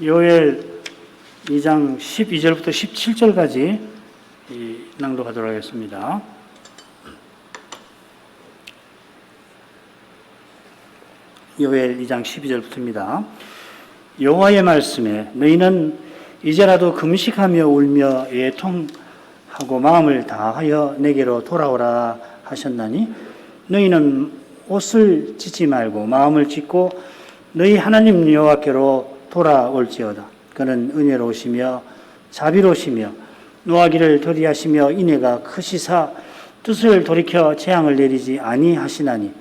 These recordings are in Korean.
요엘 2장 12절부터 17절까지 낭독하도록 하겠습니다. 요엘 2장 12절부터입니다. 여호와의 말씀에 너희는 이제라도 금식하며 울며 애통하고 마음을 다하여 내게로 돌아오라 하셨나니 너희는 옷을 찢지 말고 마음을 찢고 너희 하나님 여호와께로 돌아올지어다. 그는 은혜로우시며 자비로우시며 노하기를 더디하시며 인애가 크시사 뜻을 돌이켜 재앙을 내리지 아니하시나니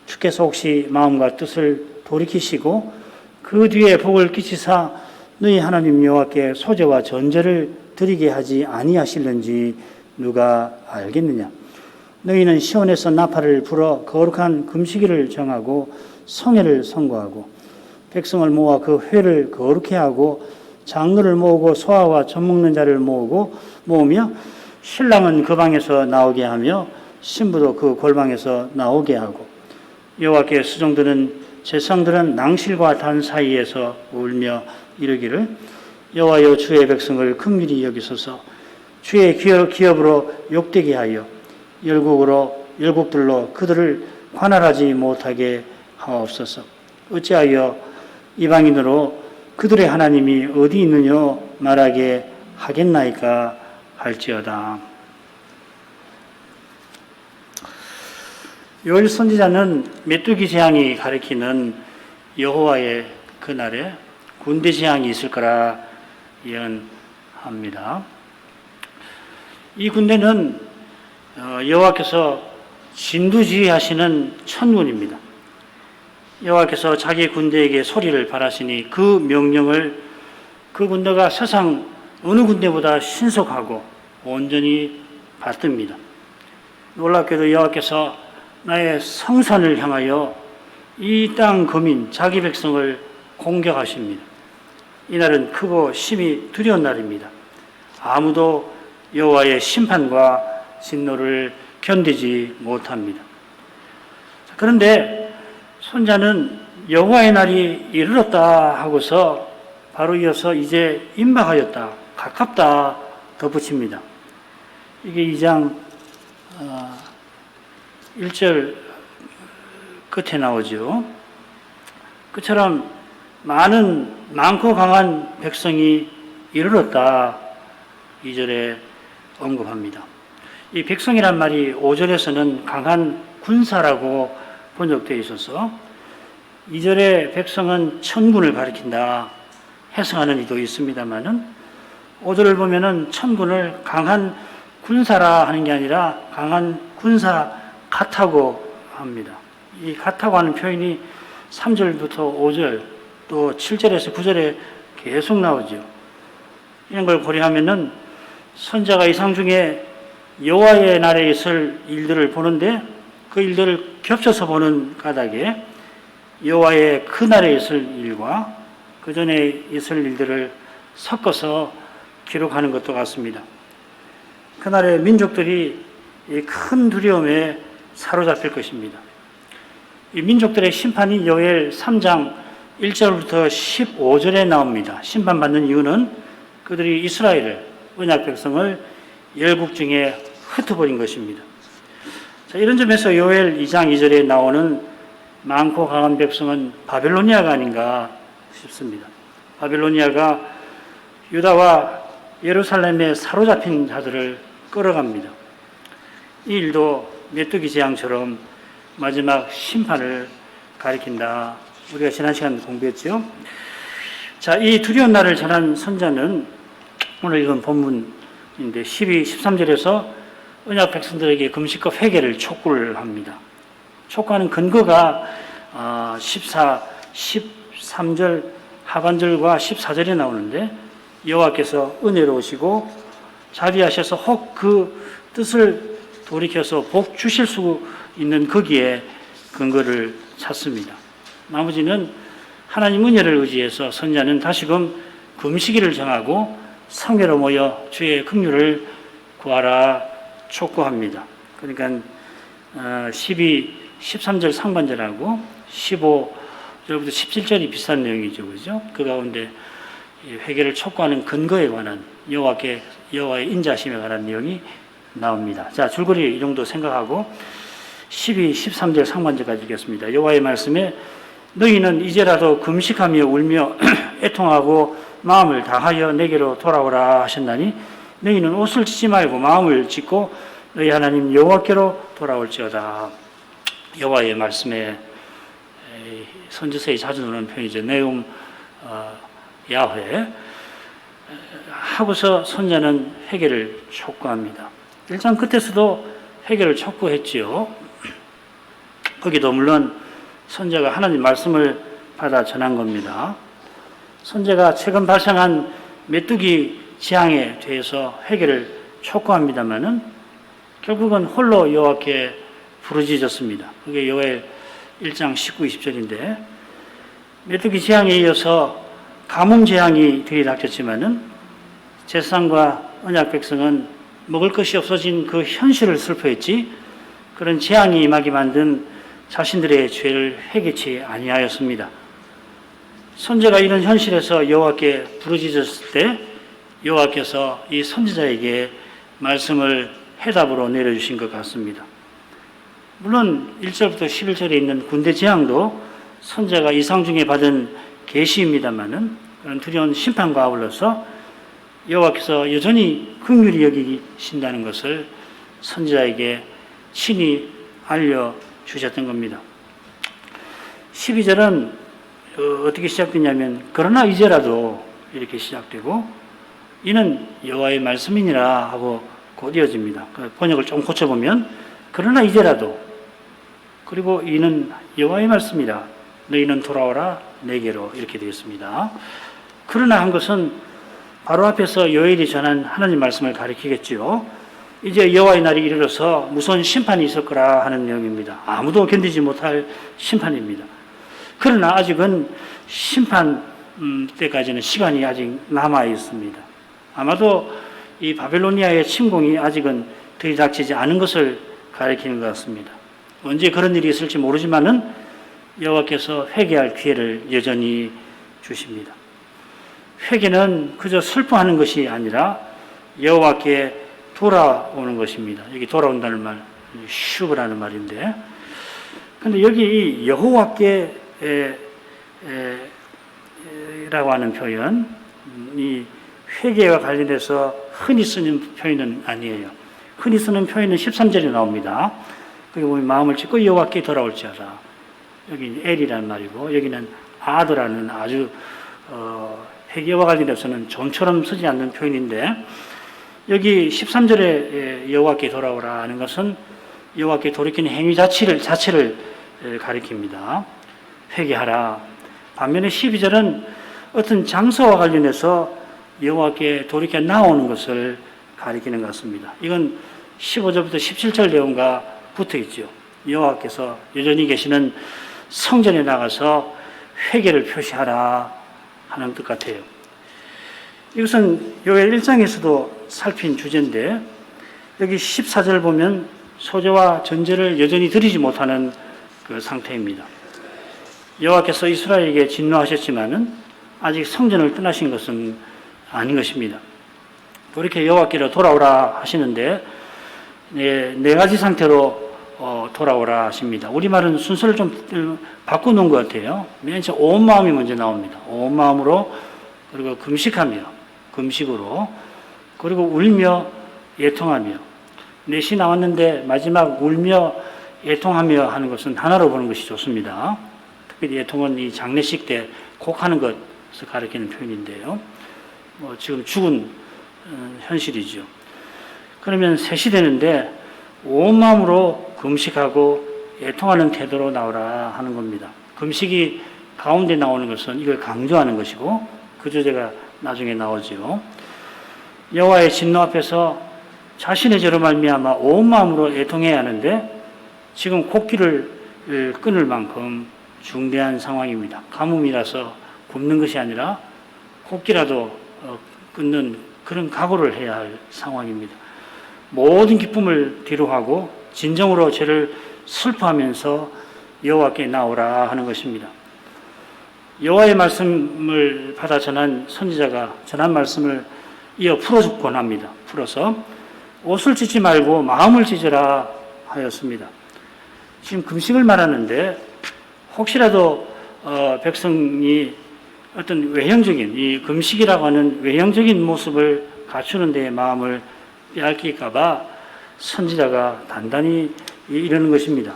주께서 혹시 마음과 뜻을 돌이키시고 그 뒤에 복을 끼치사 너희 하나님 여호와께 소제와 전제를 드리게 하지 아니하실는지 누가 알겠느냐. 너희는 시온에서 나팔을 불어 거룩한 금식일을 정하고 성회를 선고하고 백성을 모아 그 회를 거룩해 하고 장로를 모으고 소아와 젖먹는 자를 모으며 신랑은 그 방에서 나오게 하며 신부도 그 골방에서 나오게 하고 여호와께 수종드는 제사장들은 낭실과 단 사이에서 울며 이르기를 여호와여 주의 백성을 긍휼히 여기소서 주의 기업으로 욕되게 하여 열국들로 그들을 관할하지 못하게 하옵소서. 어찌하여 이방인으로 그들의 하나님이 어디 있느냐 말하게 하겠나이까 할지어다. 요엘 선지자는 메뚜기 재앙이 가리키는 여호와의 그날에 군대 재앙이 있을 거라 예언합니다. 이 군대는 여호와께서 진두지휘하시는 천군입니다. 여호와께서 자기 군대에게 소리를 발하시니 그 명령을 그 군대가 세상 어느 군대보다 신속하고 온전히 받듭니다. 놀랍게도 여호와께서 나의 성산을 향하여 이 땅 거민 자기 백성을 공격하십니다. 이날은 크고 심히 두려운 날입니다. 아무도 여호와의 심판과 진노를 견디지 못합니다. 그런데 선자는 여호와의 날이 이르렀다 하고서 바로 이어서 이제 임박하였다, 가깝다 덧붙입니다. 이게 2장 1절 끝에 나오죠. 그처럼 많고 강한 백성이 이르렀다 2절에 언급합니다. 이 백성이란 말이 5절에서는 강한 군사라고 번역되어 있어서 2절의 백성은 천군을 가리킨다 해석하는 이도 있습니다만은 5절을 보면은 천군을 강한 군사라 하는 게 아니라 강한 군사 같다고 합니다. 이 같다고 하는 표현이 3절부터 5절 또 7절에서 9절에 계속 나오죠. 이런 걸 고려하면은 선자가 이상 중에 여호와의 날에 있을 일들을 보는데 그 일들을 겹쳐서 보는 까닭에 여호와의 그 날에 있을 일과 그 전에 있을 일들을 섞어서 기록하는 것도 같습니다. 그날의 민족들이 큰 두려움에 사로잡힐 것입니다. 이 민족들의 심판이 요엘 3장 1절부터 15절에 나옵니다. 심판받는 이유는 그들이 이스라엘을, 언약 백성을 열국 중에 흩어버린 것입니다. 자, 이런 점에서 요엘 2장 2절에 나오는 많고 강한 백성은 바벨로니아가 아닌가 싶습니다. 바벨로니아가 유다와 예루살렘에 사로잡힌 자들을 끌어갑니다. 이 일도 메뚜기 재앙처럼 마지막 심판을 가리킨다. 우리가 지난 시간 공부했죠. 자, 이 두려운 날을 전한 선자는 오늘 읽은 본문인데 13절에서 언약 백성들에게 금식과 회개를 촉구를 합니다. 촉구하는 근거가 13절 하반절과 14절에 나오는데 여호와께서 은혜로우시고 자비하셔서 혹 그 뜻을 돌이켜서 복 주실 수 있는 거기에 근거를 찾습니다. 나머지는 하나님 은혜를 의지해서 선자는 다시금 금식일을 정하고 성회로 모여 주의 긍휼을 구하라 촉구합니다. 그러니까 13절 상반절하고 15절 16절부터 17절이 비슷한 내용이죠. 그죠? 그 가운데 회개를 촉구하는 근거에 관한 여호와의 인자심에 관한 내용이 나옵니다. 자, 줄거리 이 정도 생각하고 12, 13절 상반절까지 읽겠습니다. 여호와의 말씀에 너희는 이제라도 금식하며 울며 애통하고 마음을 다하여 내게로 돌아오라 하셨나니 너희는 옷을 찢지 말고 마음을 찢고 너희 하나님 여호와께로 돌아올지어다. 여호와의 말씀에 선지서에 자주 나오는 표현이죠. 네움 야훼 하고서 선자는 회개를 촉구합니다. 1장 끝에서도 회개를 촉구했지요. 거기도 물론 선자가 하나님 말씀을 받아 전한 겁니다. 선자가 최근 발생한 메뚜기 재앙에 대해서 회개를 촉구합니다마는 결국은 홀로 여호와께 부르짖었습니다. 그게 요엘 1장 19, 20절인데 메뚜기 재앙에 이어서 가뭄 재앙이 들이닥쳤지만은 제사장과 언약 백성은 먹을 것이 없어진 그 현실을 슬퍼했지 그런 재앙이 임하게 만든 자신들의 죄를 회개치 아니하였습니다. 선지자가 이런 현실에서 여호와께 부르짖었을 때 여호와께서 이 선지자에게 말씀을 해답으로 내려주신 것 같습니다. 물론 1절부터 11절에 있는 군대 재앙도 선지자가 이상 중에 받은 계시입니다마는 그런 두려운 심판과 아울러서 여호와께서 여전히 긍휼히 여기신다는 것을 선지자에게 친히 알려주셨던 겁니다. 12절은 어떻게 시작되냐면 그러나 이제라도 이렇게 시작되고 이는 여호와의 말씀이니라 하고 곧 이어집니다. 번역을 좀 고쳐보면 그러나 이제라도 그리고 이는 여호와의 말씀이라 너희는 돌아오라 내게로 이렇게 되어 있습니다. 그러나 한 것은 바로 앞에서 요엘이 전한 하나님 말씀을 가리키겠지요. 이제 여호와의 날이 이르러서 무서운 심판이 있을 거라 하는 내용입니다. 아무도 견디지 못할 심판입니다. 그러나 아직은 심판 때까지는 시간이 아직 남아 있습니다. 아마도 이 바벨로니아의 침공이 아직은 들이닥치지 않은 것을 가리키는 것 같습니다. 언제 그런 일이 있을지 모르지만은 여호와께서 회개할 기회를 여전히 주십니다. 회개는 그저 슬퍼하는 것이 아니라 여호와께 돌아오는 것입니다. 여기 돌아온다는 말, 슈브라는 말인데, 근데 여기 이 여호와께 라고 하는 표현, 이 회개와 관련해서 흔히 쓰는 표현은 아니에요. 흔히 쓰는 표현은 13절에 나옵니다. 거기 보면 마음을 찢고 여호와께 돌아올지어다. 여기 엘이라는 말이고 여기는 아드라는 아주 회개와 관련해서는 좀처럼 쓰지 않는 표현인데 여기 13절에 여호와께 돌아오라 하는 것은 여호와께 돌이키는 행위 자체를 가리킵니다. 회개하라. 반면에 12절은 어떤 장소와 관련해서 여호와께 돌이켜 나오는 것을 가리키는 것 같습니다. 이건 15절부터 17절 내용과 붙어 있죠. 여호와께서 여전히 계시는 성전에 나가서 회개를 표시하라 하는 뜻 같아요. 이것은 요엘 1장에서도 살핀 주제인데 여기 14절 보면 소제와 전제를 여전히 드리지 못하는 그 상태입니다. 여호와께서 이스라엘에게 진노하셨지만은 아직 성전을 떠나신 것은 아닌 것입니다. 그렇게 여호와께로 돌아오라 하시는데 네 가지 상태로 돌아오라 하십니다. 우리말은 순서를 좀 바꿔놓은 것 같아요. 맨 처음 온 마음이 먼저 나옵니다. 온 마음으로, 그리고 금식으로, 그리고 울며 애통하며. 넷이 나왔는데 마지막 울며 애통하며 하는 것은 하나로 보는 것이 좋습니다. 특별히 애통은 이 장례식 때 꼭 하는 것을 가리키는 표현인데요. 지금 죽은 현실이죠. 그러면 셋이 되는데 온 마음으로 금식하고 애통하는 태도로 나오라 하는 겁니다. 금식이 가운데 나오는 것은 이걸 강조하는 것이고 그 주제가 나중에 나오죠. 여호와의 진노 앞에서 자신의 죄로 말미암아 온 마음으로 애통해야 하는데 지금 곡기를 끊을 만큼 중대한 상황입니다. 가뭄이라서 굶는 것이 아니라 곡기라도 끊는 그런 각오를 해야 할 상황입니다. 모든 기쁨을 뒤로하고 진정으로 죄를 슬퍼하면서 여호와께 나오라 하는 것입니다. 여호와의 말씀을 받아 전한 선지자가 전한 말씀을 이어 풀어주곤 합니다. 풀어서 옷을 찢지 말고 마음을 찢으라 하였습니다. 지금 금식을 말하는데 혹시라도 백성이 어떤 외형적인 이 금식이라고 하는 외형적인 모습을 갖추는 데 마음을 빼앗길까 봐 선지자가 단단히 이러는 것입니다.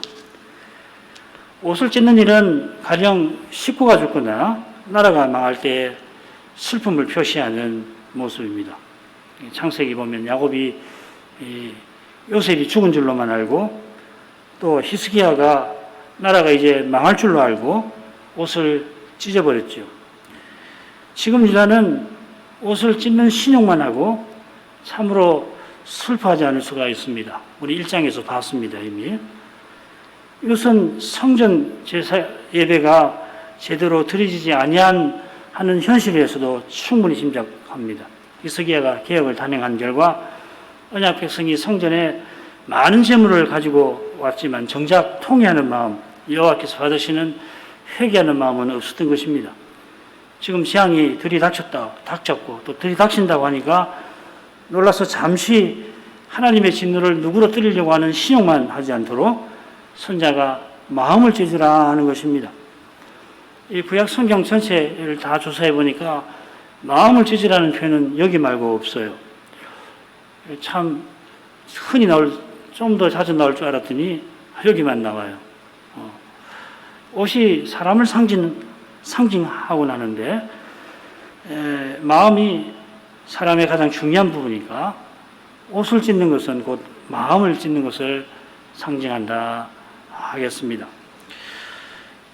옷을 찢는 일은 가령 식구가 죽거나 나라가 망할 때 슬픔을 표시하는 모습입니다. 창세기 보면 야곱이 요셉이 죽은 줄로만 알고 또 히스기야가 나라가 이제 망할 줄로 알고 옷을 찢어버렸죠. 지금 유다는 옷을 찢는 신용만 하고 참으로 슬퍼하지 않을 수가 있습니다. 우리 1장에서 봤습니다, 이미. 이것은 성전 제사 예배가 제대로 드려지지 아니한 하는 현실에서도 충분히 짐작합니다. 히스기야가 개혁을 단행한 결과 언약 백성이 성전에 많은 재물을 가지고 왔지만 정작 통회하는 마음, 여호와께서 받으시는 회개하는 마음은 없었던 것입니다. 지금 재앙이 닥쳤고 또 들이닥친다고 하니까 놀라서 잠시 하나님의 진노를 누구로 뜨리려고 하는 신용만 하지 않도록 선자가 마음을 찢으라 하는 것입니다. 이 구약 성경 전체를 다 조사해 보니까 마음을 찢으라는 표현은 여기 말고 없어요. 참 흔히 좀 더 자주 나올 줄 알았더니 여기만 나와요. 옷이 사람을 상징하고 나는데 마음이 사람의 가장 중요한 부분이니까 옷을 찢는 것은 곧 마음을 찢는 것을 상징한다 하겠습니다.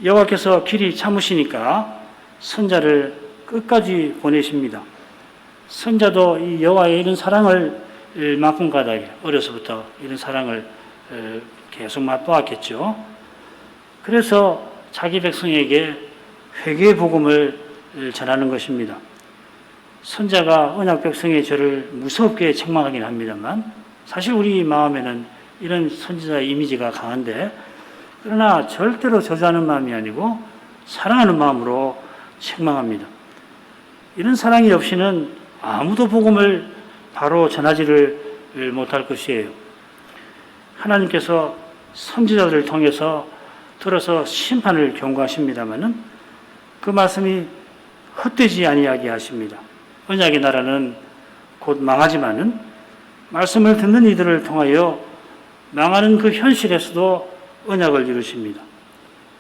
여호와께서 길이 참으시니까 선자를 끝까지 보내십니다. 선자도 이 여호와의 이런 사랑을 맛본 까닭에 어려서부터 이런 사랑을 계속 맛보았겠죠. 그래서 자기 백성에게 회개의 복음을 전하는 것입니다. 선자가 언약 백성의 죄를 무섭게 책망하긴 합니다만 사실 우리 마음에는 이런 선지자의 이미지가 강한데 그러나 절대로 저주하는 마음이 아니고 사랑하는 마음으로 책망합니다. 이런 사랑이 없이는 아무도 복음을 바로 전하지를 못할 것이에요. 하나님께서 선지자들을 통해서 들어서 심판을 경고하십니다마는 그 말씀이 헛되지 아니하게 하십니다. 언약의 나라는 곧 망하지만은 말씀을 듣는 이들을 통하여 망하는 그 현실에서도 언약을 이루십니다.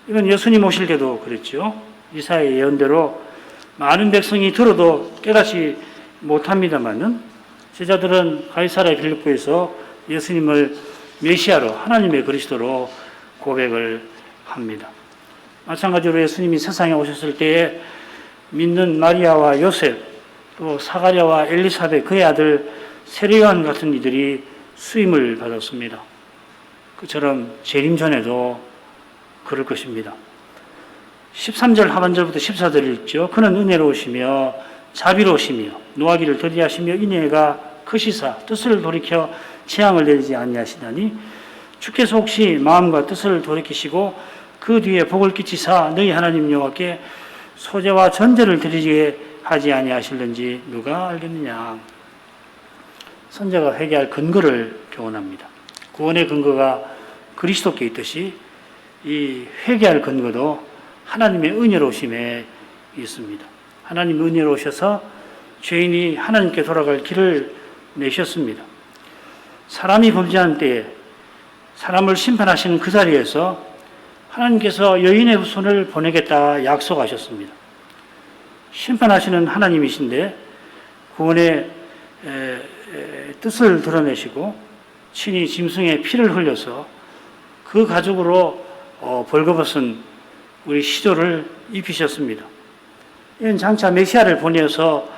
이건 예수님 오실 때도 그랬죠. 이사야의 예언대로 많은 백성이 들어도 깨닫지 못합니다마는 제자들은 가이사랴 빌립보에서 예수님을 메시아로 하나님의 그리스도로 고백을 합니다. 마찬가지로 예수님이 세상에 오셨을 때에 믿는 마리아와 요셉 또 사가랴와 엘리사벳 그의 아들 세례요한 같은 이들이 수임을 받았습니다. 그처럼 재림 전에도 그럴 것입니다. 13절 하반절부터 14절을 읽죠. 그는 은혜로우시며 자비로우시며 노하기를 더디하시며 인애가 크시사 뜻을 돌이켜 재앙을 내리지 아니하시나니 주께서 혹시 마음과 뜻을 돌이키시고 그 뒤에 복을 끼치사 너희 하나님 여호와께 소제와 전제를 드리게 하지 아니하실는지 누가 알겠느냐. 선자가 회개할 근거를 교훈합니다. 구원의 근거가 그리스도께 있듯이 이 회개할 근거도 하나님의 은혜로우심에 있습니다. 하나님 은혜로우셔서 죄인이 하나님께 돌아갈 길을 내셨습니다. 사람이 범죄한 때에 사람을 심판하시는 그 자리에서 하나님께서 여인의 손을 보내겠다 약속하셨습니다. 심판하시는 하나님이신데 구원의 뜻을 드러내시고 친히 짐승의 피를 흘려서 그 가죽으로 벌거벗은 우리 시조를 입히셨습니다. 이는 장차 메시아를 보내서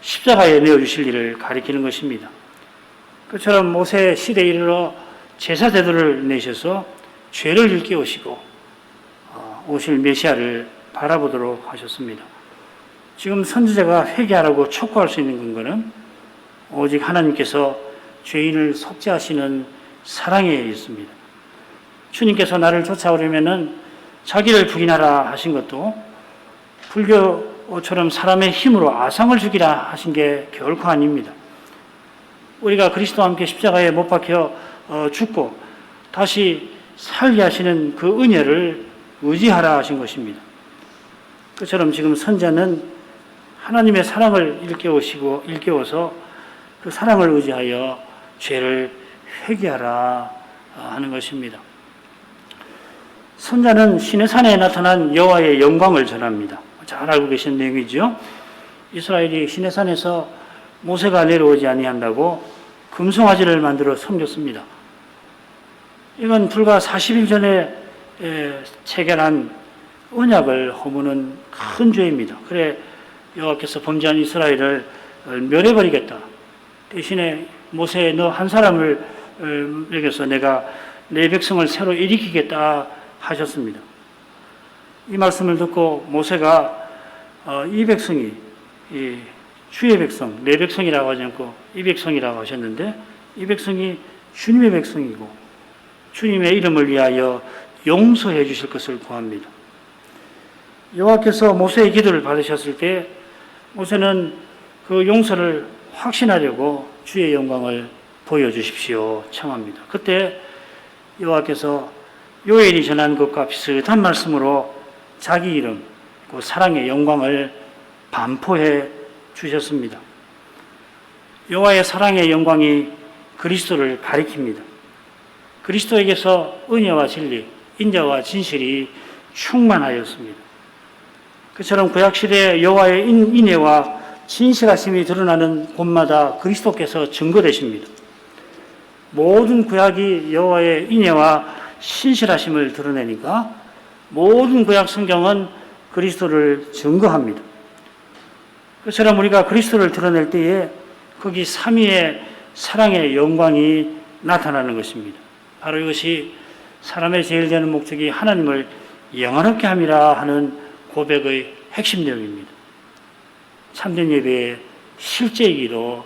십자가에 내어주실 일을 가리키는 것입니다. 그처럼 모세 시대에 이르러 제사 제도를 내셔서 죄를 일깨우시고 오실 메시아를 바라보도록 하셨습니다. 지금 선지자가 회개하라고 촉구할 수 있는 근거는 오직 하나님께서 죄인을 속죄하시는 사랑에 있습니다. 주님께서 나를 쫓아오려면은 자기를 부인하라 하신 것도 불교처럼 사람의 힘으로 아상을 죽이라 하신 게 결코 아닙니다. 우리가 그리스도와 함께 십자가에 못 박혀 죽고 다시 살게 하시는 그 은혜를 의지하라 하신 것입니다. 그처럼 지금 선자는 하나님의 사랑을 일깨워서 그 사랑을 의지하여 죄를 회개하라 하는 것입니다. 선자는 시내산에 나타난 여호와의 영광을 전합니다. 잘 알고 계신 내용이죠. 이스라엘이 시내산에서 모세가 내려오지 아니한다고 금송아지를 만들어 섬겼습니다. 이건 불과 40일 전에 체결한 언약을 허무는 큰 죄입니다. 그래 여호와께서 범죄한 이스라엘을 멸해버리겠다. 대신에 모세 너 한 사람을 먹여서 내가 내 백성을 새로 일으키겠다 하셨습니다. 이 말씀을 듣고 모세가 이 백성이 주의 백성, 내 백성이라고 하지 않고 이 백성이라고 하셨는데 이 백성이 주님의 백성이고 주님의 이름을 위하여 용서해 주실 것을 구합니다. 여호와께서 모세의 기도를 받으셨을 때 모세는 그 용서를 확신하려고 주의 영광을 보여주십시오 청합니다. 그때 여호와께서 요엘이 전한 것과 비슷한 말씀으로 자기 이름, 그 사랑의 영광을 반포해 주셨습니다. 여호와의 사랑의 영광이 그리스도를 가리킵니다. 그리스도에게서 은혜와 진리, 인자와 진실이 충만하였습니다. 그처럼 구약시대에 여호와의 인애와 진실하심이 드러나는 곳마다 그리스도께서 증거되십니다. 모든 구약이 여호와의 인애와 신실하심을 드러내니까 모든 구약 성경은 그리스도를 증거합니다. 그처럼 우리가 그리스도를 드러낼 때에 거기 삼위의 사랑의 영광이 나타나는 것입니다. 바로 이것이 사람의 제일 되는 목적이 하나님을 영원하게 함이라 하는 고백의 핵심 내용입니다. 참된 예배의 실제이기도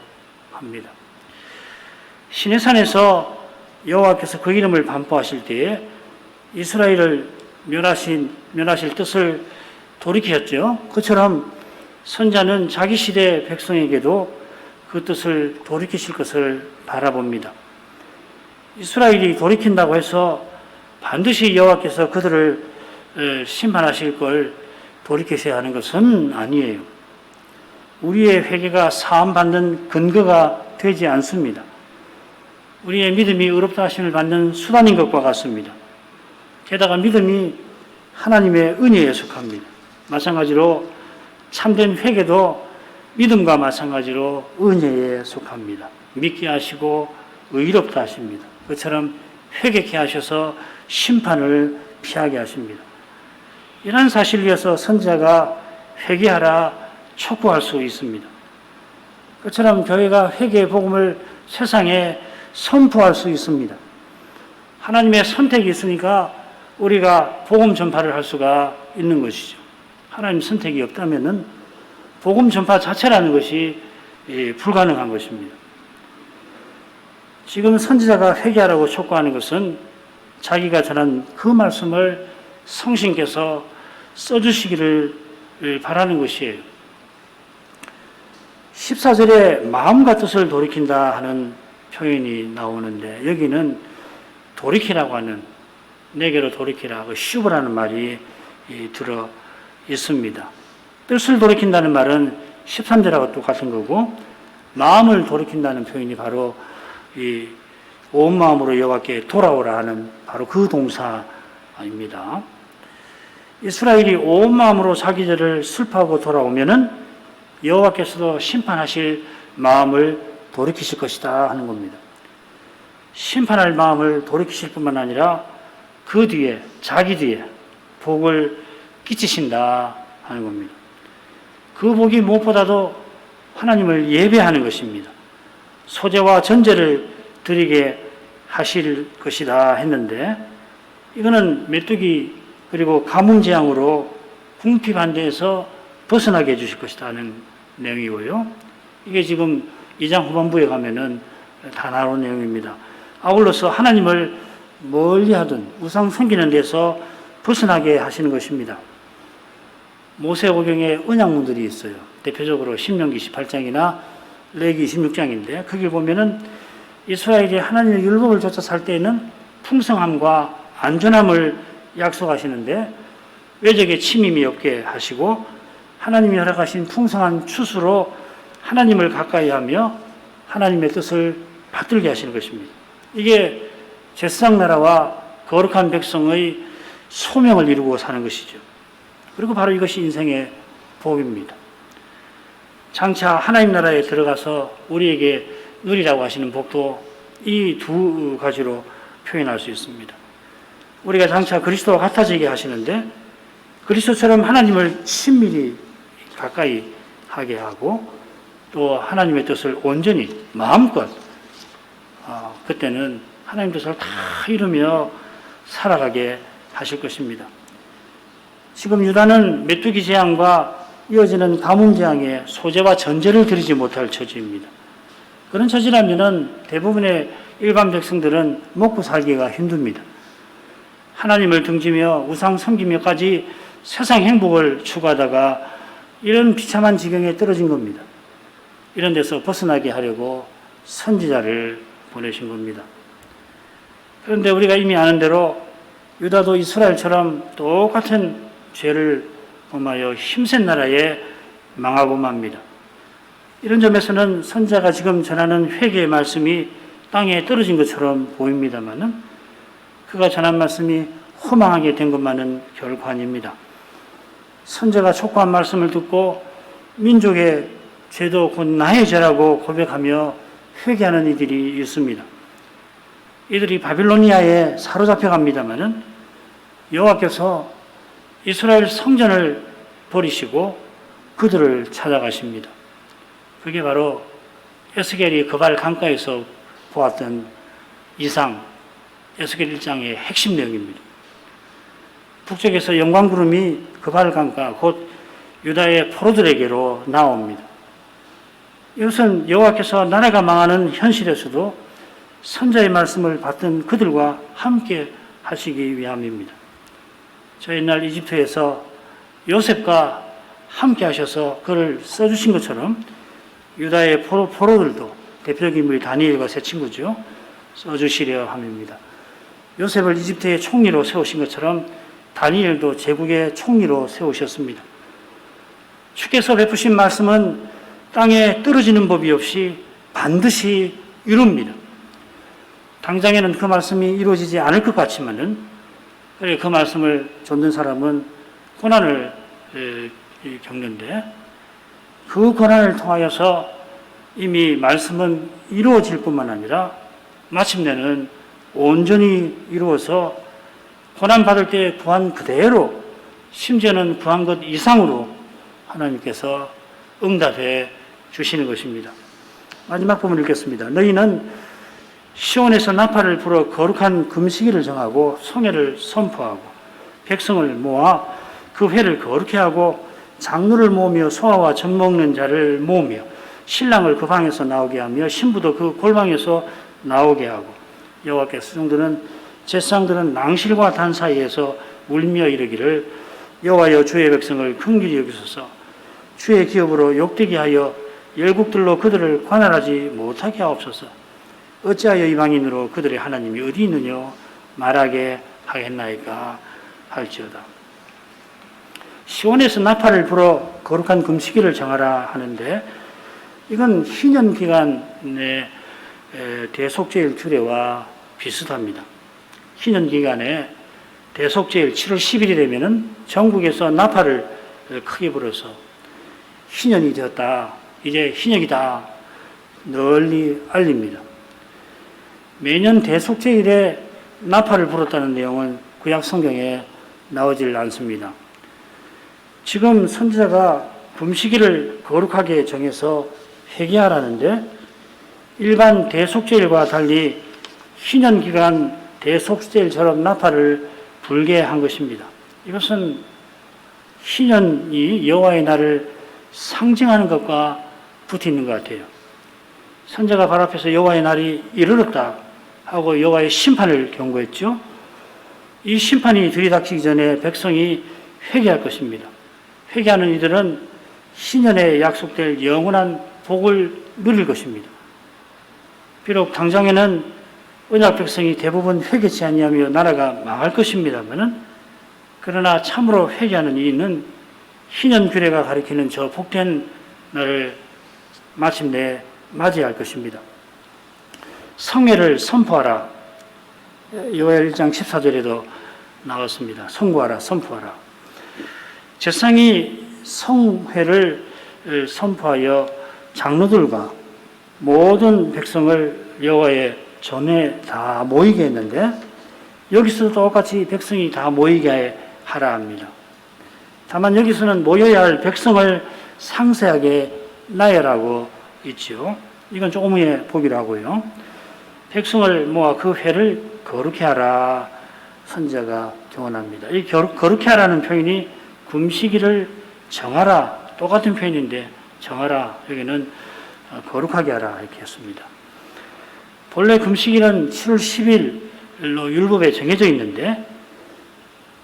합니다. 시내산에서 여호와께서 그 이름을 반포하실 때에 이스라엘을 멸하실 뜻을 돌이켰죠. 그처럼 선자는 자기 시대 백성에게도 그 뜻을 돌이키실 것을 바라봅니다. 이스라엘이 돌이킨다고 해서 반드시 여호와께서 그들을 심판하실 걸 돌이키셔야 하는 것은 아니에요. 우리의 회개가 사함받는 근거가 되지 않습니다. 우리의 믿음이 의롭다 하심을 받는 수단인 것과 같습니다. 게다가 믿음이 하나님의 은혜에 속합니다. 마찬가지로 참된 회개도 믿음과 마찬가지로 은혜에 속합니다. 믿게 하시고 의롭다 하십니다. 그처럼 회개케 하셔서 심판을 피하게 하십니다. 이러한 사실을 위해서 선지자가 회개하라 촉구할 수 있습니다. 그처럼 교회가 회개의 복음을 세상에 선포할 수 있습니다. 하나님의 선택이 있으니까 우리가 복음 전파를 할 수가 있는 것이죠. 하나님 선택이 없다면은 복음 전파 자체라는 것이 불가능한 것입니다. 지금 선지자가 회개하라고 촉구하는 것은 자기가 전한 그 말씀을 성신께서 써주시기를 바라는 것이에요. 14절에 마음과 뜻을 돌이킨다 하는 표현이 나오는데 여기는 돌이키라고 하는 내게로 돌이키라 그 슈브라는 말이 들어 있습니다. 뜻을 돌이킨다는 말은 13절하고 똑같은 거고 마음을 돌이킨다는 표현이 바로 이 온 마음으로 여호와께 돌아오라 하는 바로 그 동사입니다. 이스라엘이 온 마음으로 자기 죄를 슬퍼하고 돌아오면은 여호와께서도 심판하실 마음을 돌이키실 것이다 하는 겁니다. 심판할 마음을 돌이키실 뿐만 아니라 그 뒤에 자기 뒤에 복을 끼치신다 하는 겁니다. 그 복이 무엇보다도 하나님을 예배하는 것입니다. 소제와 전제를 드리게 하실 것이다 했는데 이거는 메뚜기 그리고 가뭄재앙으로 궁핍한데에서 벗어나게 해주실 것이다 하는 내용이고요. 이게 지금 2장 후반부에 가면은 다 나온 내용입니다. 아울러서 하나님을 멀리하던 우상 섬기는 데서 벗어나게 하시는 것입니다. 모세오경의 언약문들이 있어요. 대표적으로 신명기 18장이나 레위기 26장인데 거기 보면은 이스라엘이 하나님의 율법을 쫓아 살 때에는 풍성함과 안전함을 약속하시는데 외적의 침임이 없게 하시고 하나님이 허락하신 풍성한 추수로 하나님을 가까이 하며 하나님의 뜻을 받들게 하시는 것입니다. 이게 제사장 나라와 거룩한 백성의 소명을 이루고 사는 것이죠. 그리고 바로 이것이 인생의 복입니다. 장차 하나님 나라에 들어가서 우리에게 누리라고 하시는 복도 이 두 가지로 표현할 수 있습니다. 우리가 장차 그리스도와 같아지게 하시는데 그리스도처럼 하나님을 친밀히 가까이 하게 하고 또 하나님의 뜻을 온전히 마음껏 그때는 하나님 뜻을 다 이루며 살아가게 하실 것입니다. 지금 유다는 메뚜기 재앙과 이어지는 가뭄 재앙에 소재와 전제를 드리지 못할 처지입니다. 그런 처지라면 대부분의 일반 백성들은 먹고 살기가 힘듭니다. 하나님을 등지며 우상 섬기며까지 세상 행복을 추구하다가 이런 비참한 지경에 떨어진 겁니다. 이런 데서 벗어나게 하려고 선지자를 보내신 겁니다. 그런데 우리가 이미 아는 대로 유다도 이스라엘처럼 똑같은 죄를 범하여 힘센 나라에 망하고 맙니다. 이런 점에서는 선지자가 지금 전하는 회개의 말씀이 땅에 떨어진 것처럼 보입니다만은 그가 전한 말씀이 허망하게 된 것만은 결코 아닙니다. 선지자가 촉구한 말씀을 듣고 민족의 죄도 곧 나의 죄라고 고백하며 회개하는 이들이 있습니다. 이들이 바빌로니아에 사로잡혀 갑니다마는 여호와께서 이스라엘 성전을 버리시고 그들을 찾아가십니다. 그게 바로 에스겔이 그발 강가에서 보았던 이상, 에스겔 1장의 핵심 내용입니다. 북쪽에서 영광구름이 그발 강가, 곧 유다의 포로들에게로 나옵니다. 이것은 여호와께서 나라가 망하는 현실에서도 선자의 말씀을 받던 그들과 함께 하시기 위함입니다. 저 옛날 이집트에서 요셉과 함께 하셔서 그를 써주신 것처럼 유다의 포로들도 대표적인 인물이 다니엘과 세 친구죠. 써주시려 함입니다. 요셉을 이집트의 총리로 세우신 것처럼 다니엘도 제국의 총리로 세우셨습니다. 주께서 베푸신 말씀은 땅에 떨어지는 법이 없이 반드시 이룹니다. 당장에는 그 말씀이 이루어지지 않을 것 같지만은 그 말씀을 좇는 사람은 고난을 겪는데 그 고난을 통하여서 이미 말씀은 이루어질 뿐만 아니라 마침내는 온전히 이루어서 고난받을 때 구한 그대로 심지어는 구한 것 이상으로 하나님께서 응답해 주시는 것입니다. 마지막 부분 읽겠습니다. 너희는 시온에서 나팔을 불어 거룩한 금식일을 정하고 성회를 선포하고 백성을 모아 그 회를 거룩해 하고 장로를 모으며 소아와 젖 먹는 자를 모으며 신랑을 그 방에서 나오게 하며 신부도 그 골방에서 나오게 하고 여호와께서 정도는 제사장들은 낭실과 단 사이에서 울며 이르기를 여호와여 주의 백성을 긍휼히 여기소서 주의 기업으로 욕되게 하여 열국들로 그들을 관할하지 못하게 하옵소서 어찌하여 이방인으로 그들의 하나님이 어디 있느냐 말하게 하겠나이까 할지어다. 시온에서 나팔을 불어 거룩한 금식일을 정하라 하는데 이건 희년 기간의 대속죄일 규례와 비슷합니다. 희년 기간에 대속죄일 7월 10일이 되면은 전국에서 나팔을 크게 불어서 희년이 되었다. 이제 희년이다. 널리 알립니다. 매년 대속죄일에 나팔을 불었다는 내용은 구약 성경에 나오질 않습니다. 지금 선지자가 금식일을 거룩하게 정해서 회개하라는데 일반 대속죄일과 달리 희년기간 대속죄일처럼 나팔을 불게 한 것입니다. 이것은 희년이 여호와의 날을 상징하는 것과 붙어 있는 것 같아요. 선지자가 바로 앞에서 여호와의 날이 이르렀다 하고 여호와의 심판을 경고했죠. 이 심판이 들이닥치기 전에 백성이 회개할 것입니다. 회개하는 이들은 신년에 약속될 영원한 복을 누릴 것입니다. 비록 당장에는 언약 백성이 대부분 회개치 아니하며 나라가 망할 것입니다마는, 그러나 참으로 회개하는 이는 희년 규례가 가리키는 저 복된 날을 마침내 맞이할 것입니다. 성회를 선포하라. 요엘 1장 14절에도 나왔습니다. 선고하라, 선포하라. 제사장이 성회를 선포하여 장로들과 모든 백성을 여호와의 전에 다 모이게 했는데, 여기서도 똑같이 백성이 다 모이게 하라 합니다. 다만 여기서는 모여야 할 백성을 상세하게 나열하고 있지요. 이건 조금 후에 보기로 하고요. 백성을 모아 그 회를 거룩히 하라, 선지자가 경언합니다. 이 거룩히 하라는 표현이 금식일을 정하라, 똑같은 표현인데 정하라, 여기는 거룩하게 하라 이렇게 했습니다. 본래 금식일은 7월 10일로 율법에 정해져 있는데,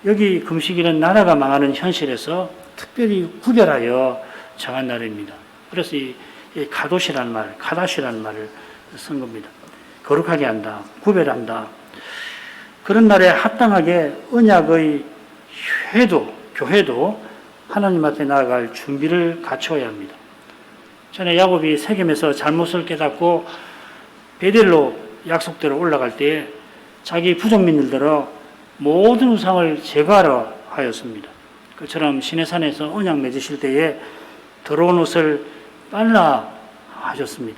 여기 금식일은 나라가 망하는 현실에서 특별히 구별하여 정한 날입니다. 그래서 이 가도시라는 말, 카다시라는 말을 쓴 겁니다. 거룩하게 한다, 구별한다. 그런 날에 합당하게 언약의 교회도 하나님 앞에 나아갈 준비를 갖춰야 합니다. 전에 야곱이 세겜에서 잘못을 깨닫고 베델로 약속대로 올라갈 때에 자기 부족민들더러 모든 우상을 제거하러 하였습니다. 그처럼 시내산에서 언약 맺으실 때에 더러운 옷을 빨라 하셨습니다.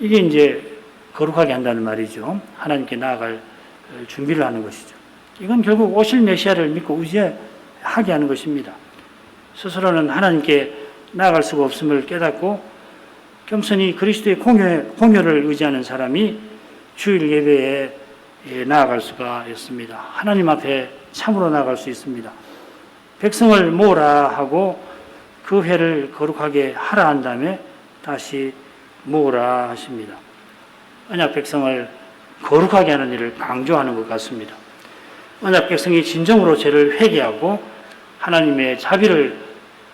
이게 이제 거룩하게 한다는 말이죠. 하나님께 나아갈 준비를 하는 것이죠. 이건 결국 오실 메시아를 믿고 의지하게 하는 것입니다. 스스로는 하나님께 나아갈 수가 없음을 깨닫고 겸손히 그리스도의 공효를 의지하는 사람이 주일 예배에 나아갈 수가 있습니다. 하나님 앞에 참으로 나아갈 수 있습니다. 백성을 모으라 하고 그 회를 거룩하게 하라 한 다음에 다시 모으라 하십니다. 언약 백성을 거룩하게 하는 일을 강조하는 것 같습니다. 언약 백성이 진정으로 죄를 회개하고 하나님의 자비를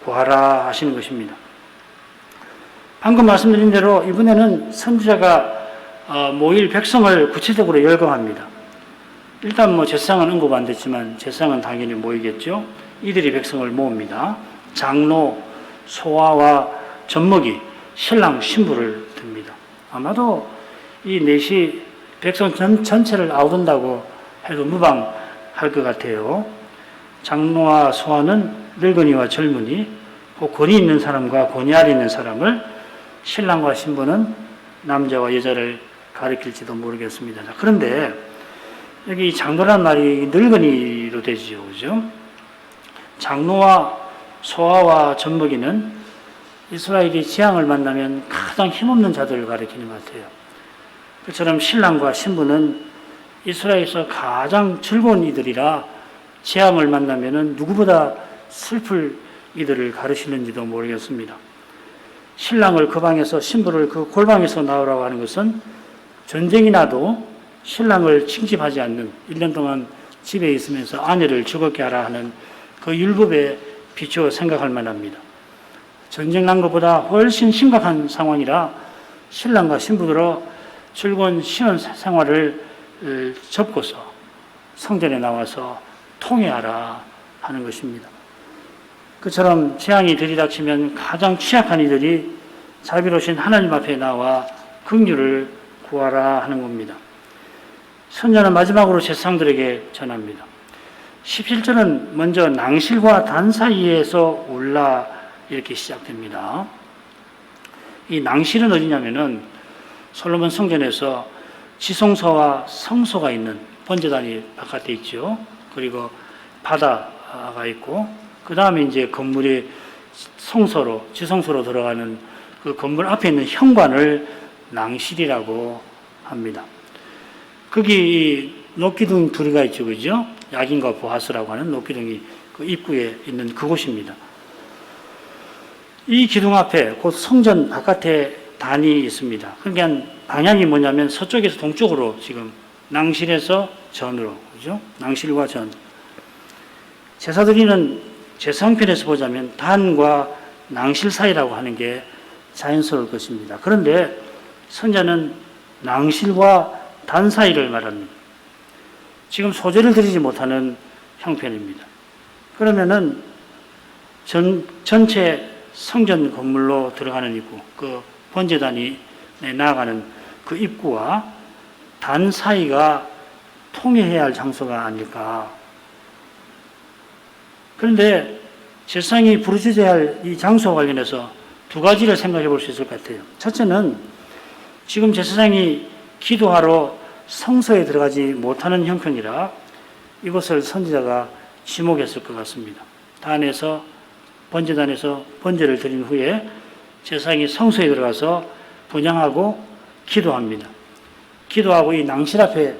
구하라 하시는 것입니다. 방금 말씀드린 대로 이번에는 선지자가 모일 백성을 구체적으로 열거합니다. 일단 제사장은 언급 안 됐지만 제사장은 당연히 모이겠죠. 이들이 백성을 모읍니다. 장로, 소아와 젖먹이, 신랑, 신부를 듭니다. 아마도 이 넷이 백성 전체를 아우른다고 해도 무방할 것 같아요. 장로와 소아는 늙은이와 젊은이, 권위 있는 사람과 권위 아래 있는 사람을, 신랑과 신부는 남자와 여자를 가리킬지도 모르겠습니다. 그런데 여기 장로란 말이 늙은이로 되죠, 그죠? 장로와 소아와 젖먹이는 이스라엘이 재앙을 만나면 가장 힘없는 자들을 가리키는 것 같아요. 그처럼 신랑과 신부는 이스라엘에서 가장 즐거운 이들이라 재앙을 만나면 누구보다 슬플 이들을 가르치는지도 모르겠습니다. 신랑을 그 방에서 신부를 그 골방에서 나오라고 하는 것은 전쟁이 나도 신랑을 칭집하지 않는, 1년 동안 집에 있으면서 아내를 즐겁게 하라 하는 그 율법에 비추어 생각할 만합니다. 전쟁 난 것보다 훨씬 심각한 상황이라 신랑과 신부들어 즐거운 신혼 생활을 접고서 성전에 나와서 통회하라 하는 것입니다. 그처럼 재앙이 들이닥치면 가장 취약한 이들이 자비로우신 하나님 앞에 나와 긍휼을 구하라 하는 겁니다. 선자는 마지막으로 제사장들에게 전합니다. 17절은 먼저 낭실과 단 사이에서 올라 이렇게 시작됩니다. 이 낭실은 어디냐면은 솔로몬 성전에서 지성소와 성소가 있는 번제단이 바깥에 있죠. 그리고 바다가 있고, 그 다음에 이제 건물이 성소로, 지성소로 들어가는 그 건물 앞에 있는 현관을 낭실이라고 합니다. 거기 녹기둥 둘이가 있죠, 그죠? 야긴과 보아스라고 하는 녹기둥이 그 입구에 있는 그곳입니다. 이 기둥 앞에 곧 성전 바깥에 단이 있습니다. 그러니까 방향이 뭐냐면 서쪽에서 동쪽으로 지금 낭실에서 전으로, 그죠? 낭실과 전. 제사 드리는 제사형편에서 보자면 단과 낭실 사이라고 하는 게 자연스러울 것입니다. 그런데 선자는 낭실과 단 사이를 말합니다. 지금 소재를 드리지 못하는 형편입니다. 그러면은 전체 성전 건물로 들어가는 입구, 그 번제단이 나아가는 그 입구와 단 사이가 통해야 할 장소가 아닐까. 그런데 제사장이 부르짖어야 할 이 장소와 관련해서 두 가지를 생각해 볼 수 있을 것 같아요. 첫째는 지금 제사장이 기도하러 성소에 들어가지 못하는 형편이라 이것을 선지자가 지목했을 것 같습니다. 번제단에서 번제를 드린 후에 제사장이 성소에 들어가서 분향하고 기도합니다. 기도하고 이 낭실 앞에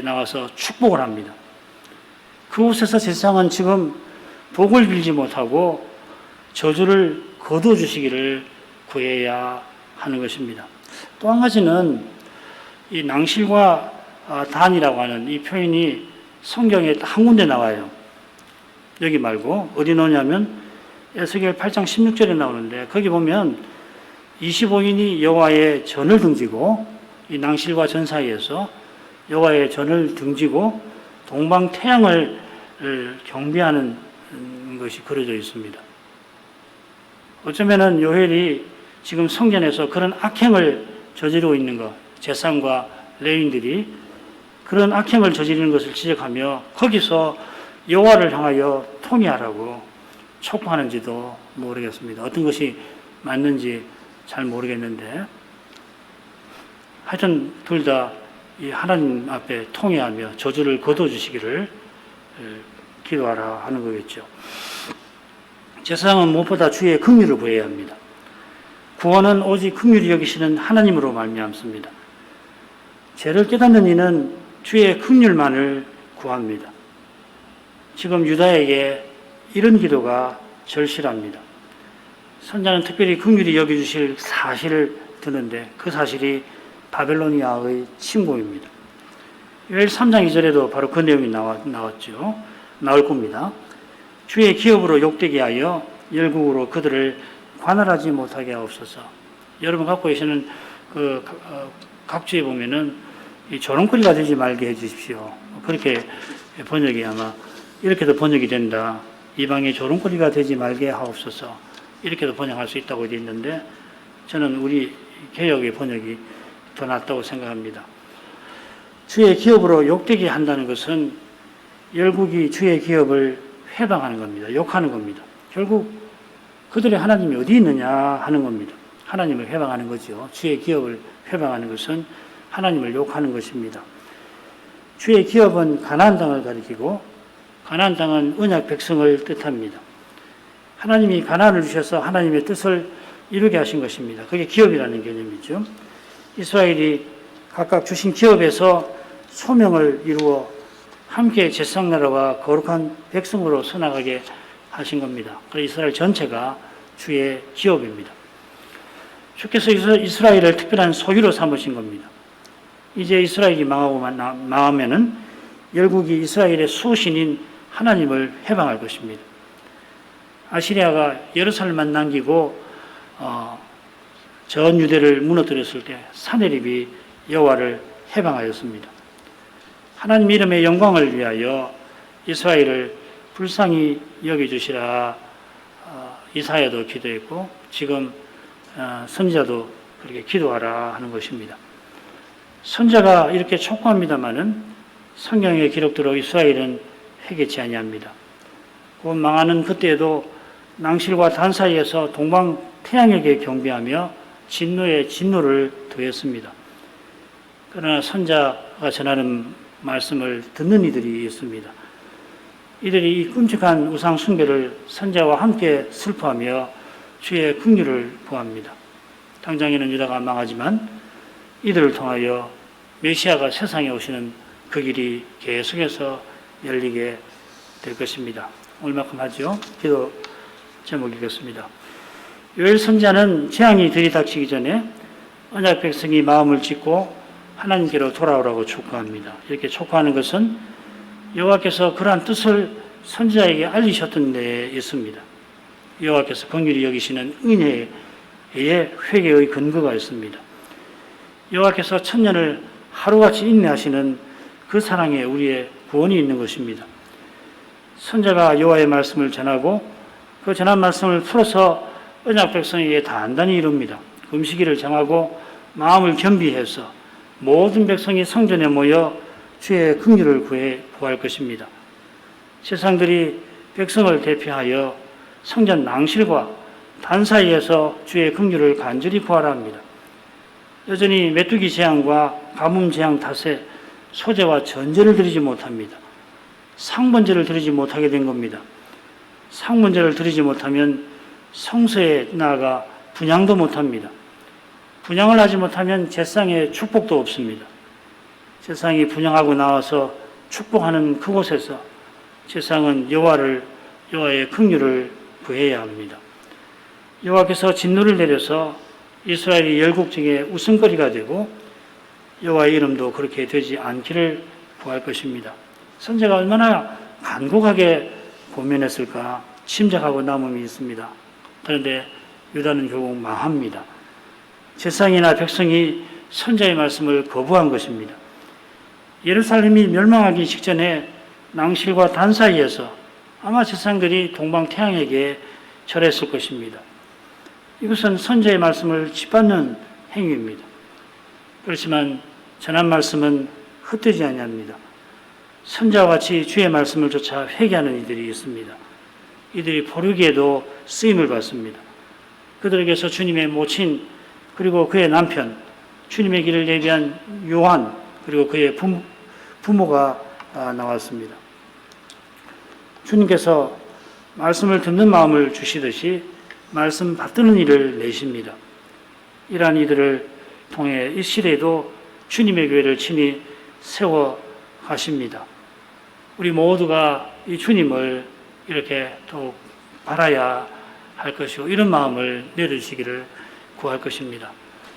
나와서 축복을 합니다. 그곳에서 제사장은 지금 복을 빌지 못하고 저주를 거두어주시기를 구해야 하는 것입니다. 또 한 가지는 이 낭실과 단이라고 하는 이 표현이 성경에 한 군데 나와요. 여기 말고 어디 나오냐면 에스겔 8장 16절에 나오는데 거기 보면 25인이 여호와의 전을 등지고 이 낭실과 전 사이에서 여호와의 전을 등지고 동방 태양을 경배하는 것이 그려져 있습니다. 어쩌면은 요엘이 지금 성전에서 그런 악행을 저지르고 있는 것, 제사장과 레위인들이 그런 악행을 저지르는 것을 지적하며 거기서 여호와를 향하여 통회하라고 촉구하는지도 모르겠습니다. 어떤 것이 맞는지 잘 모르겠는데 하여튼 둘 다 이 하나님 앞에 통회하며 저주를 거둬주시기를 기도하라 하는 거겠죠. 제사장은 무엇보다 주의 긍휼을 구해야 합니다. 구원은 오직 긍휼히 여기시는 하나님으로 말미암습니다. 죄를 깨닫는 이는 주의 긍휼만을 구합니다. 지금 유다에게 이런 기도가 절실합니다. 선자는 특별히 긍휼히 여겨주실 사실을 드는데 그 사실이 바벨로니아의 침공입니다. 요엘 3장 2절에도 바로 그 내용이 나왔죠. 나올 겁니다. 주의 기업으로 욕되게 하여 열국으로 그들을 관할하지 못하게 하옵소서. 여러분 갖고 계시는 그 각주에 보면은 이 조롱거리가 되지 말게 해주십시오. 그렇게 번역이 아마 이렇게도 번역이 된다. 이방의 조롱거리가 되지 말게 하옵소서. 이렇게도 번역할 수 있다고 되어 있는데 저는 우리 개역의 번역이 더 낫다고 생각합니다. 주의 기업으로 욕되게 한다는 것은 열국이 주의 기업을 회방하는 겁니다. 욕하는 겁니다. 결국 그들의 하나님이 어디 있느냐 하는 겁니다. 하나님을 회방하는 거죠. 주의 기업을 회방하는 것은 하나님을 욕하는 것입니다. 주의 기업은 가나안 땅을 가리키고 가나안 땅은 언약 백성을 뜻합니다. 하나님이 가나안을 주셔서 하나님의 뜻을 이루게 하신 것입니다. 그게 기업이라는 개념이죠. 이스라엘이 각각 주신 기업에서 소명을 이루어 함께 제사장나라와 거룩한 백성으로 서나가게 하신 겁니다. 그래서 이스라엘 전체가 주의 기업입니다. 주께서 이스라엘을 특별한 소유로 삼으신 겁니다. 이제 이스라엘이 망하면은 열국이 이스라엘의 수호신인 하나님을 해방할 것입니다. 아시리아가 예루살렘만 남기고 전 유대를 무너뜨렸을 때 사내립이 여호와를 해방하였습니다. 하나님 이름의 영광을 위하여 이스라엘을 불쌍히 여겨주시라. 이사야도 기도했고 지금 선지자도 그렇게 기도하라 하는 것입니다. 선지자가 이렇게 촉구합니다마는 성경의 기록대로 이스라엘은 회개치 아니합니다. 곧 망하는 그때에도 낭실과 단 사이에서 동방 태양에게 경배하며 진노에 진노를 더했습니다. 그러나 선자가 전하는 말씀을 듣는 이들이 있습니다. 이들이 이 끔찍한 우상 숭배를 선자와 함께 슬퍼하며 주의 긍휼을 구합니다. 당장에는 유다가 망하지만 이들을 통하여 메시아가 세상에 오시는 그 길이 계속해서 열리게 될 것입니다. 오늘만큼 하죠. 기도 제목 읽겠습니다. 요엘 선지자는 재앙이 들이닥치기 전에 언약 백성이 마음을 짓고 하나님께로 돌아오라고 촉구합니다. 이렇게 촉구하는 것은 여호와께서 그러한 뜻을 선지자에게 알리셨던 데에 있습니다. 여호와께서 긍휼히 여기시는 은혜의 회개의 근거가 있습니다. 여호와께서 천년을 하루같이 인내하시는 그 사랑에 우리의 구원이 있는 것입니다. 선지자가 여호와의 말씀을 전하고 그 전한 말씀을 풀어서 언약 백성에게 단단히 이룹니다. 금식일을 정하고 마음을 겸비해서 모든 백성이 성전에 모여 주의 긍휼을 구할 것입니다. 세상들이 백성을 대표하여 성전 낭실과 단 사이에서 주의 긍휼을 간절히 구하라 합니다. 여전히 메뚜기 재앙과 가뭄 재앙 탓에 소제와 전제를 드리지 못합니다. 상번제를 드리지 못하게 된 겁니다. 상번제를 드리지 못하면 성소에 나아가 분향도 못합니다. 분향을 하지 못하면 제상에 축복도 없습니다. 제상이 분향하고 나와서 축복하는 그곳에서 제상은 여호와의 긍휼을 구해야 합니다. 여호와께서 진노를 내려서 이스라엘이 열국 중에 웃음거리가 되고 여호와의 이름도 그렇게 되지 않기를 구할 것입니다. 선지자가 얼마나 간곡하게 고민했을까 짐작하고 남음이 있습니다. 그런데 유다는 결국 망합니다. 제사장이나 백성이 선지자의 말씀을 거부한 것입니다. 예루살렘이 멸망하기 직전에 낭실과 단 사이에서 아마 제사장들이 동방태양에게 절했을 것입니다. 이것은 선지자의 말씀을 짓밟는 행위입니다. 그렇지만 전한 말씀은 헛되지 아니합니다. 선지자와 같이 주의 말씀을 조차 회개하는 이들이 있습니다. 이들이 포르기에도 쓰임을 받습니다. 그들에게서 주님의 모친 그리고 그의 남편, 주님의 길을 예비한 요한 그리고 그의 부모가 나왔습니다. 주님께서 말씀을 듣는 마음을 주시듯이 말씀 받드는 일을 내십니다. 이러한 이들을 통해 이 시대에도 주님의 교회를 친히 세워 가십니다. 우리 모두가 이 주님을 이렇게 더욱 바라야 할 것이고 이런 마음을 내려주시기를 구할 것입니다.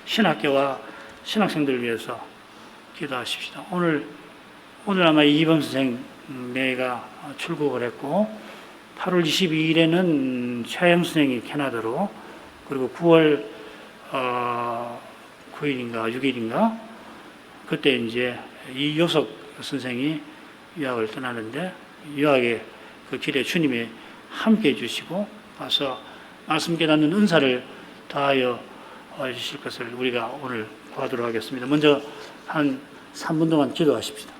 신학교와 신학생들을 위해서 기도하십시다. 오늘 아마 이범 선생 내가 출국을 했고 8월 22일에는 최영 선생이 캐나다로 그리고 9월 9일인가 6일인가 그때 이제 이요석 선생이 유학을 떠나는데 유학의 그 길에 주님이 함께 해주시고 와서 말씀 깨닫는 은사를 다하여 주실 것을 우리가 오늘 구하도록 하겠습니다. 먼저 한 3분 동안 기도하십시다.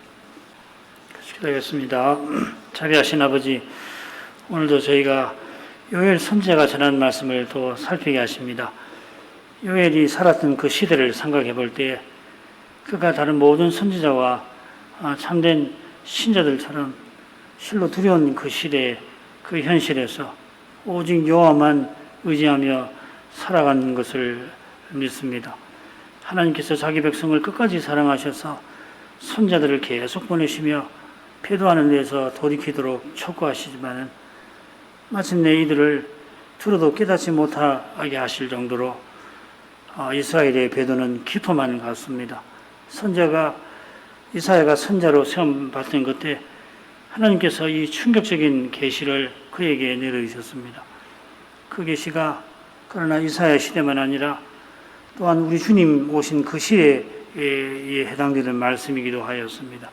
기도하겠습니다. 자비하신 아버지, 오늘도 저희가 요엘 선지자가 전한 말씀을 또 살피게 하십니다. 요엘이 살았던 그 시대를 생각해 볼 때 그가 다른 모든 선지자와 참된 신자들처럼 실로 두려운 그 시대에 그 현실에서 오직 여호와만 의지하며 살아가는 것을 믿습니다. 하나님께서 자기 백성을 끝까지 사랑하셔서 선자들을 계속 보내시며 배도하는 데에서 돌이키도록 촉구하시지만은 마침내 이들을 들어도 깨닫지 못하게 하실 정도로 이스라엘의 배도는 깊어만 갔습니다. 이사야가 선자로 시험 받던 그때 하나님께서 이 충격적인 계시를 그에게 내려주셨습니다. 그 계시가 그러나 이사야 시대만 아니라 또한 우리 주님 오신 그 시대에 해당되는 말씀이기도 하였습니다.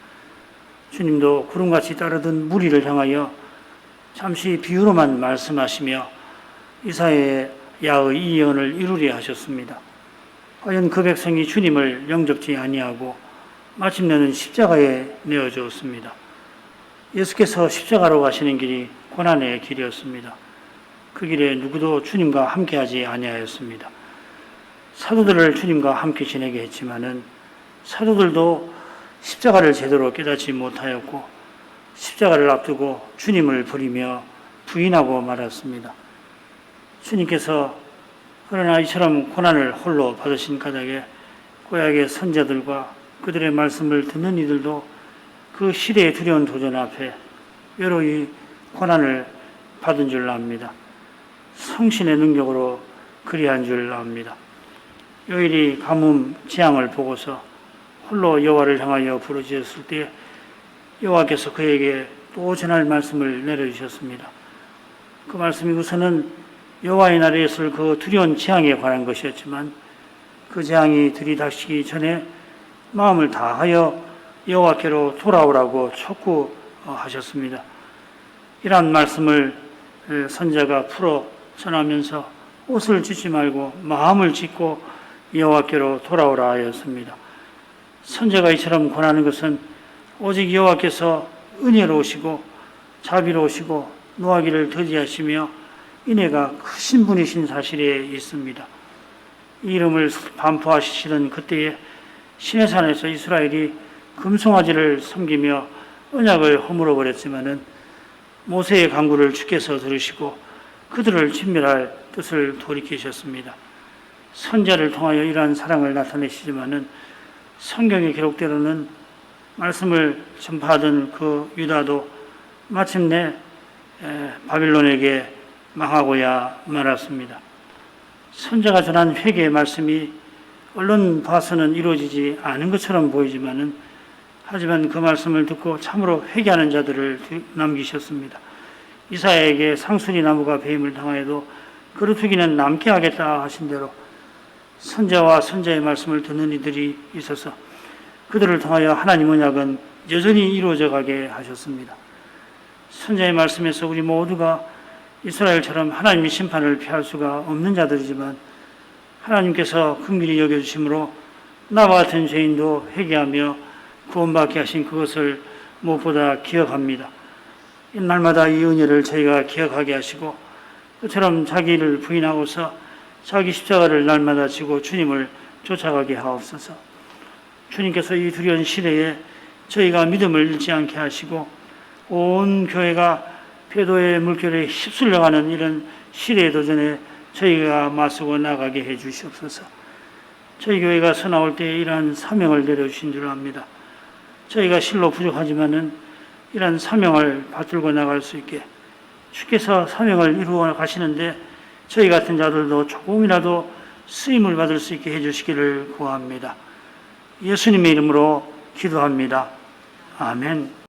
주님도 구름같이 따르던 무리를 향하여 잠시 비유로만 말씀하시며 이사야의 야의 이 예언을 이루려 하셨습니다. 과연 그 백성이 주님을 영접지 아니하고 마침내는 십자가에 내어주었습니다. 예수께서 십자가로 가시는 길이 고난의 길이었습니다. 그 길에 누구도 주님과 함께하지 아니하였습니다. 사도들을 주님과 함께 지내게 했지만은 사도들도 십자가를 제대로 깨닫지 못하였고 십자가를 앞두고 주님을 버리며 부인하고 말았습니다. 주님께서 그러나 이처럼 고난을 홀로 받으신 까닭에 고약의 선자들과 그들의 말씀을 듣는 이들도 그 시대의 두려운 도전 앞에 여러이 고난을 받은 줄 압니다. 성신의 능력으로 그리한 줄 압니다. 요일이 가뭄 재앙을 보고서 홀로 여호와를 향하여 부르짖었을 때 여호와께서 그에게 또 전할 말씀을 내려주셨습니다. 그 말씀이 우선은 여호와의 날에 있을 그 두려운 재앙에 관한 것이었지만 그 재앙이 들이닥치기 전에 마음을 다하여 여호와께로 돌아오라고 촉구하셨습니다. 이러한 말씀을 선자가 풀어 전하면서 옷을 찢지 말고 마음을 찢고 여호와께로 돌아오라 하였습니다. 선자가 이처럼 권하는 것은 오직 여호와께서 은혜로우시고 자비로우시고 노하기를 더디하시며 인애가 크신 분이신 사실에 있습니다. 이 이름을 반포하시던 그때에 시내산에서 이스라엘이 금송아지를 섬기며 언약을 허물어 버렸지만은 모세의 간구를 주께서 들으시고 그들을 진멸할 뜻을 돌이키셨습니다. 선자를 통하여 이러한 사랑을 나타내시지만은 성경의 기록대로는 말씀을 전파하던 그 유다도 마침내 바빌론에게 망하고야 말았습니다. 선자가 전한 회개의 말씀이 얼른 봐서는 이루어지지 않은 것처럼 보이지만은 하지만 그 말씀을 듣고 참으로 회개하는 자들을 남기셨습니다. 이사야에게 상수리 나무가 배임을 당하여도 그루터기는 남게 하겠다 하신 대로 선자와 선자의 말씀을 듣는 이들이 있어서 그들을 통하여 하나님 언약은 여전히 이루어져 가게 하셨습니다. 선자의 말씀에서 우리 모두가 이스라엘처럼 하나님의 심판을 피할 수가 없는 자들이지만 하나님께서 긍휼히 여겨주심으로 나와 같은 죄인도 회개하며 구원받게 하신 그것을 무엇보다 기억합니다. 날마다 이 은혜를 저희가 기억하게 하시고 그처럼 자기를 부인하고서 자기 십자가를 날마다 지고 주님을 쫓아가게 하옵소서. 주님께서 이 두려운 시대에 저희가 믿음을 잃지 않게 하시고 온 교회가 배도의 물결에 휩쓸려가는 이런 시대의 도전에 저희가 맞서고 나가게 해 주시옵소서. 저희 교회가 서나올 때에 이러한 사명을 내려주신 줄 압니다. 저희가 실로 부족하지만은 이러한 사명을 받들고 나갈 수 있게 주께서 사명을 이루어 가시는데 저희 같은 자들도 조금이라도 쓰임을 받을 수 있게 해주시기를 구합니다. 예수님의 이름으로 기도합니다. 아멘.